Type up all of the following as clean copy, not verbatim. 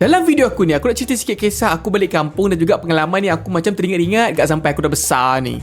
Dalam video aku ni, aku nak cerita sikit kisah aku balik kampung dan juga pengalaman ni aku macam teringat-ingat kat sampai aku dah besar ni.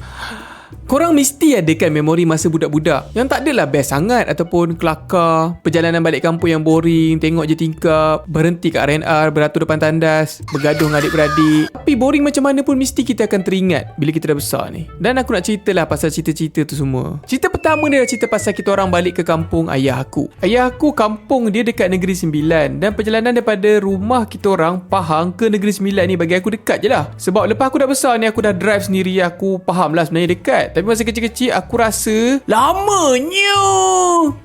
Korang mesti ada kan memori masa budak-budak yang tak adalah best sangat ataupun kelakar. Perjalanan balik kampung yang boring, tengok je tingkap, berhenti kat R&R, beratur depan tandas, bergaduh dengan adik-beradik. Tapi boring macam mana pun mesti kita akan teringat bila kita dah besar ni. Dan aku nak ceritalah pasal cerita-cerita tu semua. Cerita pertama ni adalah cerita pasal kita orang balik ke kampung ayah aku. Ayah aku kampung dia dekat Negeri Sembilan dan perjalanan daripada rumah kita orang Pahang ke Negeri Sembilan ni bagi aku dekat je lah. Sebab lepas aku dah besar ni aku dah drive sendiri, aku faham lah sebenarnya dekat. Tapi masa kecil-kecil aku rasa lamanya.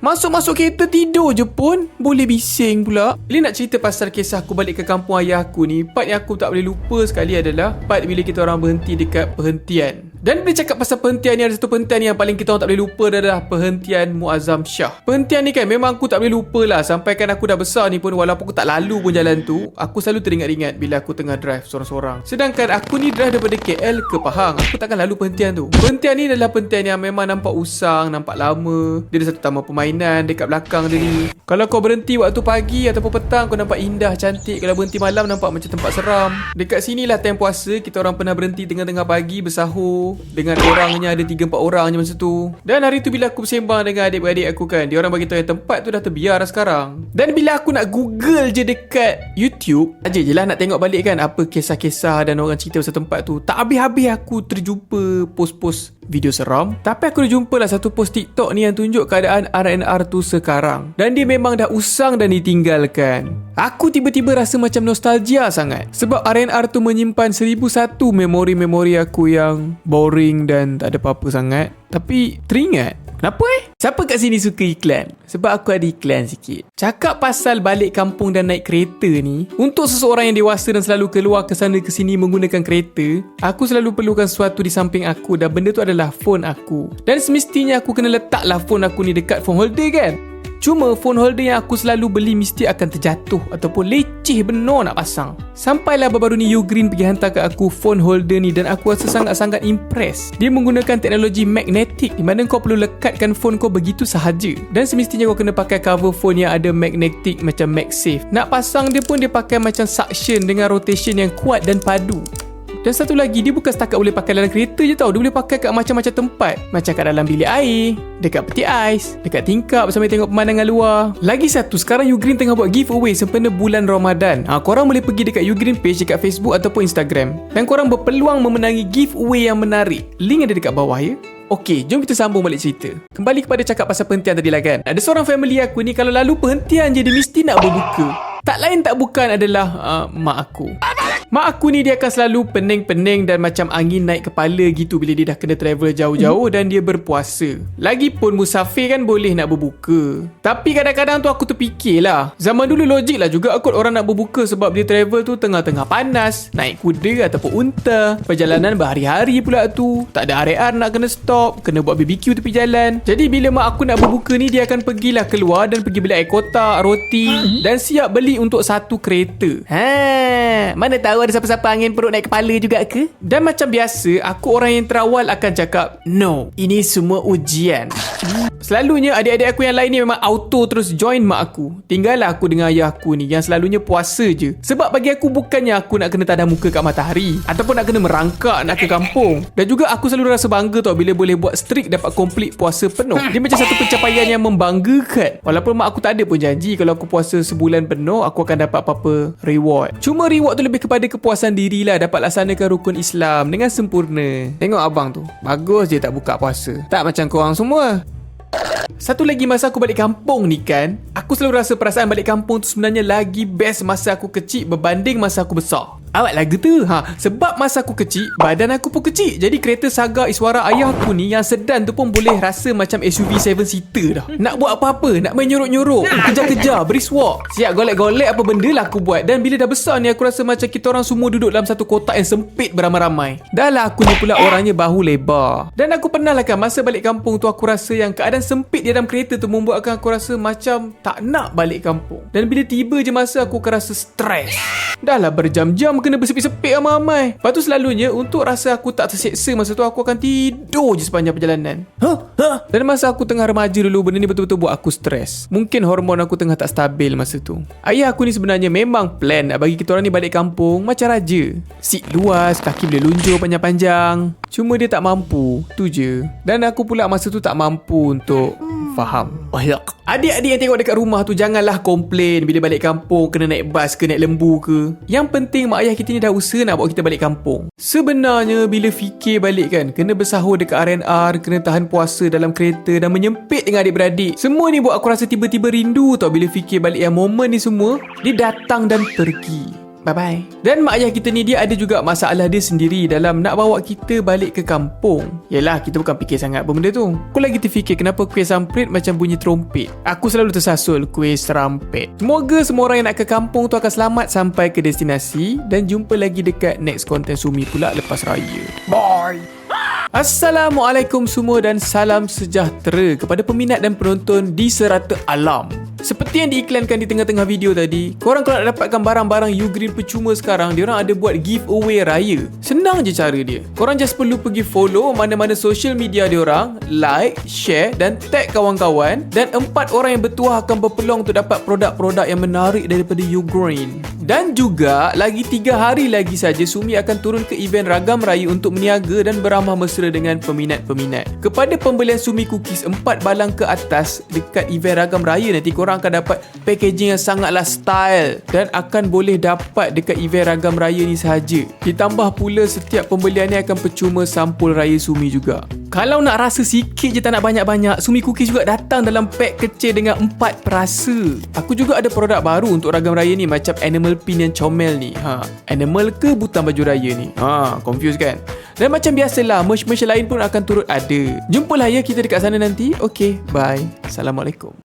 Masuk-masuk kereta tidur je pun boleh bising pula. Bila nak cerita pasal kisah aku balik ke kampung ayah aku ni, part yang aku tak boleh lupa sekali adalah part bila kita orang berhenti dekat perhentian. Dan bila cakap pasal perhentian ni, ada satu perhentian ni yang paling kita orang tak boleh lupa adalah perhentian Muazzam Shah. Perhentian ni kan memang aku tak boleh lupa lah. Sampai kan aku dah besar ni pun, walaupun aku tak lalu pun jalan tu, aku selalu teringat-ingat bila aku tengah drive sorang-sorang. Sedangkan aku ni drive daripada KL ke Pahang, aku takkan lalu perhentian tu. Perhentian ni adalah perhentian yang memang nampak usang, nampak lama. Dia ada satu taman permainan dekat belakang dia ni. Kalau kau berhenti waktu pagi ataupun petang, kau nampak indah, cantik. Kalau berhenti malam, nampak macam tempat seram. Dekat sinilah time puasa, kita orang pernah berhenti tengah-tengah pagi bersahur. Dengan orangnya ada 3-4 orang je masa tu. Dan hari tu bila aku bersembang dengan adik-beradik aku kan, dia orang bagi tahu yang tempat tu dah terbiar dah sekarang. Dan bila aku nak google je dekat YouTube, aja je lah nak tengok balik kan apa kisah-kisah dan orang cerita pasal tempat tu, tak habis-habis aku terjumpa post-post video seram. Tapi aku dah jumpa lah satu post TikTok ni yang tunjuk keadaan R&R tu sekarang. Dan dia memang dah usang dan ditinggalkan. Aku tiba-tiba rasa macam nostalgia sangat. Sebab R&R tu menyimpan 1001 memori-memori aku yang boring dan tak ada apa-apa sangat. Tapi teringat. Kenapa Siapa kat sini suka iklan? Sebab aku ada iklan sikit. Cakap pasal balik kampung dan naik kereta ni, untuk seseorang yang dewasa dan selalu keluar ke sana ke sini menggunakan kereta, aku selalu perlukan sesuatu di samping aku dan benda tu adalah phone aku. Dan semestinya aku kena letaklah phone aku ni dekat phone holder kan. Cuma phone holder yang aku selalu beli mesti akan terjatuh ataupun leceh benar nak pasang. Sampailah baru-baru ni Ugreen pergi hantar kat aku phone holder ni dan aku rasa sangat-sangat impress. Dia menggunakan teknologi magnetik di mana kau perlu lekatkan phone kau begitu sahaja. Dan semestinya kau kena pakai cover phone yang ada magnetik macam MagSafe. Nak pasang dia pun dia pakai macam suction dengan rotation yang kuat dan padu. Dan satu lagi, dia bukan setakat boleh pakai dalam kereta je tau. Dia boleh pakai kat macam-macam tempat. Macam kat dalam bilik air, dekat peti ais, dekat tingkap sambil tengok pemandangan luar. Lagi satu, sekarang Ugreen tengah buat giveaway sempena bulan Ramadan. Korang boleh pergi dekat Ugreen page dekat Facebook ataupun Instagram. Dan korang berpeluang memenangi giveaway yang menarik. Link ada dekat bawah ya. Okey, jom kita sambung balik cerita. Kembali kepada cakap pasal perhentian tadi lah kan. Ada seorang family aku ni, kalau lalu perhentian je dia mesti nak berbuka. Tak lain tak bukan adalah mak aku. Mak aku ni dia akan selalu pening-pening dan macam angin naik kepala gitu bila dia dah kena travel jauh-jauh dan dia berpuasa. Lagipun musafir kan boleh nak berbuka. Tapi kadang-kadang tu aku terfikirlah, zaman dulu logik lah juga kot orang nak berbuka sebab dia travel tu tengah-tengah panas, naik kuda ataupun unta, perjalanan berhari-hari pula tu, tak ada RR nak kena stop, kena buat BBQ tepi jalan. Jadi bila mak aku nak berbuka ni, dia akan pergilah keluar dan pergi beli air kotak, roti dan siap beli untuk satu kereta. Mana tahu ada siapa-siapa angin perut naik kepala juga ke? Dan macam biasa, aku orang yang terawal akan cakap, no, ini semua ujian. Selalunya adik-adik aku yang lain ni memang auto terus join mak aku. Tinggallah aku dengan ayah aku ni yang selalunya puasa je. Sebab bagi aku bukannya aku nak kena tadam muka kat matahari ataupun nak kena merangkak nak ke kampung. Dan juga aku selalu rasa bangga tau bila boleh buat streak dapat komplit puasa penuh. Dia macam satu pencapaian yang membanggakan. Walaupun mak aku tak ada pun janji kalau aku puasa sebulan penuh aku akan dapat apa-apa reward. Cuma reward tu lebih kepada kepuasan diri lah, dapat laksanakan rukun Islam dengan sempurna. Tengok abang tu, bagus je tak buka puasa. Tak macam korang semua. Satu lagi, masa aku balik kampung ni kan, aku selalu rasa perasaan balik kampung tu sebenarnya lagi best masa aku kecil berbanding masa aku besar. Awak lagu tu sebab masa aku kecil, badan aku pun kecil. Jadi kereta Saga Iswara ayah aku ni yang sedan tu pun boleh rasa macam SUV 7-seater dah. Nak buat apa-apa, nak main nyorok-nyorok, kejar-kejar, brisk walk, siap golek-golek apa benda lah aku buat. Dan bila dah besar ni, aku rasa macam kita orang semua duduk dalam satu kotak yang sempit beramai-ramai. Dah lah aku ni pula orangnya bahu lebar. Dan aku pernah lah kan, masa balik kampung tu aku rasa yang keadaan sempit di dalam kereta tu membuatkan aku rasa macam tak nak balik kampung. Dan bila tiba je masa, aku akan rasa stres. Dah lah berjam-jam kena bersepik-sepik ramai-ramai. Lepas tu selalunya untuk rasa aku tak terseksa masa tu, aku akan tidur je sepanjang perjalanan. Dan masa aku tengah remaja dulu, benda ni betul-betul buat aku stres. Mungkin hormon aku tengah tak stabil masa tu. Ayah aku ni sebenarnya memang plan nak bagi kita orang ni balik kampung macam raja. Seat luas, kaki boleh lunjur panjang-panjang. Cuma dia tak mampu, tu je. Dan aku pula masa tu tak mampu untuk faham. Adik-adik yang tengok dekat rumah tu, janganlah komplain bila balik kampung kena naik bas ke naik lembu ke. Yang penting mak ayah kita ni dah usaha nak bawa kita balik kampung. Sebenarnya bila fikir balik kan, kena bersahur dekat R&R, kena tahan puasa dalam kereta dan menyempit dengan adik-beradik. Semua ni buat aku rasa tiba-tiba rindu tau bila fikir balik yang momen ni semua. Dia datang dan pergi. Bye-bye. Dan mak ayah kita ni, dia ada juga masalah dia sendiri dalam nak bawa kita balik ke kampung. Yelah, kita bukan fikir sangat pun benda tu. Aku lagi terfikir kenapa kuih samprit macam bunyi trompet. Aku selalu tersasul kuih serampet. Semoga semua orang yang nak ke kampung tu akan selamat sampai ke destinasi. Dan jumpa lagi dekat next konten Sumi pula lepas raya. Bye. Assalamualaikum semua dan salam sejahtera kepada peminat dan penonton di serata alam. Seperti yang diiklankan di tengah-tengah video tadi, korang kalau nak dapatkan barang-barang Ugreen percuma sekarang, diorang ada buat giveaway raya. Senang je cara dia. Korang just perlu pergi follow mana-mana social media diorang, like, share dan tag kawan-kawan, dan 4 orang yang bertuah akan berpeluang untuk dapat produk-produk yang menarik daripada Ugreen. Dan juga, lagi 3 hari lagi saja Sumi akan turun ke event Ragam Raya untuk meniaga dan beramah mesra dengan peminat-peminat. Kepada pembelian Sumi Cookies 4 balang ke atas dekat event Ragam Raya nanti, korang akan dapat packaging yang sangatlah style dan akan boleh dapat dekat event Ragam Raya ni sahaja. Ditambah pula setiap pembelian ni akan percuma sampul raya Sumi juga. Kalau nak rasa sikit je tak nak banyak-banyak, Sumi Cookies juga datang dalam pack kecil dengan 4 perasa. Aku juga ada produk baru untuk Ragam Raya ni macam animal pin yang comel ni. Animal ke butang baju raya ni? Confused kan? Dan macam biasalah, merch-merch lain pun akan turut ada. Jumpalah ya kita dekat sana nanti. Okay, bye. Assalamualaikum.